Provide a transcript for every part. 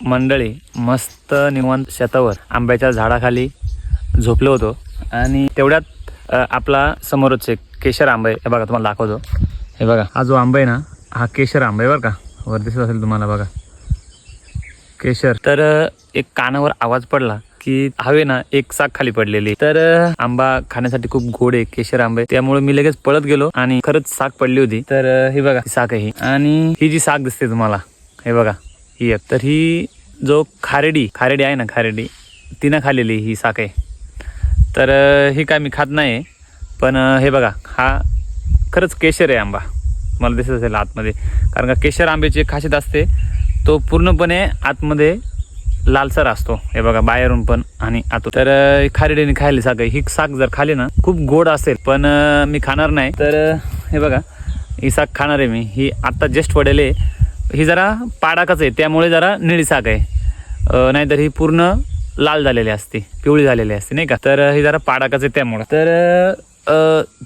मंडळी मस्त निवांत शेतावर आंब्याच्या झाडाखाली झोपलो होतो आणि तेवढ्यात आपला समोरच एक केशर आंबा आहे. हे बघा तुम्हाला दाखवतो. हे बघा हा जो आंबा आहे ना, हा केशर आंबा आहे बरं का. वर दिसत असेल तुम्हाला बघा केशर. तर एक कानावर आवाज पडला की हवे ना एक साग खाली पडलेली. तर आंबा खाण्यासाठी खूप गोड आहे, केशर आंबा आहे. त्यामुळे मी लगेच पळत गेलो आणि खरंच साग पडली होती. तर हे बघा साग आहे ही. आणि ही जी साग दिसते तुम्हाला, हे बघा ही एक. तर ही जो खारेडी आहे ना, खारेडी तिनं खाल्लेली ही साग आहे. तर ही काय मी खात नाही, पण हे बघा हा खरंच केशर आहे आंबा. मला दिसत असेल आतमध्ये, कारण का केशर आंब्याची एक खासियत असते, तो पूर्णपणे आतमध्ये लालसर असतो. हे बघा बाहेरून पण आणि आतून. तर खारेडीने खायली साग आहे. ही साग जर खाली ना खूप गोड असेल, पण मी खाणार नाही. तर हे बघा ही साग खाणार आहे मी. ही आत्ता जस्ट पडेल आहे. ही जरा पाडाकच आहे, त्यामुळे जरा निळी साग आहे. नाहीतर ही पूर्ण लाल झालेली असते, पिवळी झालेली असते नाही का. तर ही जरा पाडाकच आहे त्यामुळं. तर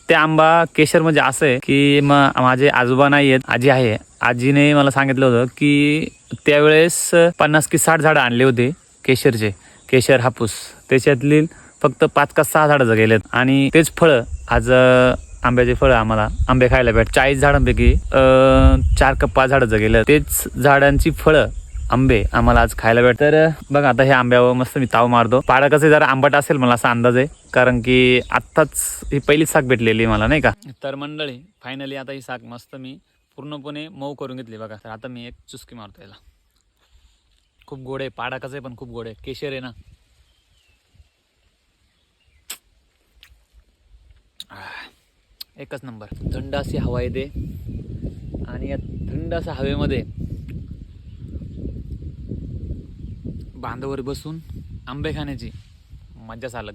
ते आंबा केशर म्हणजे असं आहे की माझे आजोबा नाही आहेत, आजी आहे. आजीने मला सांगितलं होतं की त्यावेळेस 50 की 60 झाडं आणले होते केशरचे, केशर हापूस. त्याच्यातली फक्त 5 का 6 झाडं जगेलेत आणि तेच फळं आज आंब्याचे फळं आम्हाला आंबे खायला भेट. 40 झाडांपैकी 4 का 5 झाडं जगेले, तेच झाडांची फळं आंबे आम्हाला आज खायला भेट. तर बघा आता हे आंब्यावर मस्त मी ताव मारतो. पाडकाचे जरा आंबट असेल मला असा अंदाज आहे, कारण की आत्ताच ही पहिली साग भेटलेली मला नाही का. तर मंडळी फायनली आता ही साग मस्त मी पूर्णपणे मऊ करून घेतली बघा. तर आता मी एक चुस्की मारतो याला. खूप गोड आहे, पाडाकाचं आहे पण खूप गोड आहे, केशर आहे ना. एकच नंबर. थंड अशी हवा येते आणि या थंड अशा हवेमध्ये बांधावर बसून आंबे खाण्याची मज्जाच अलग.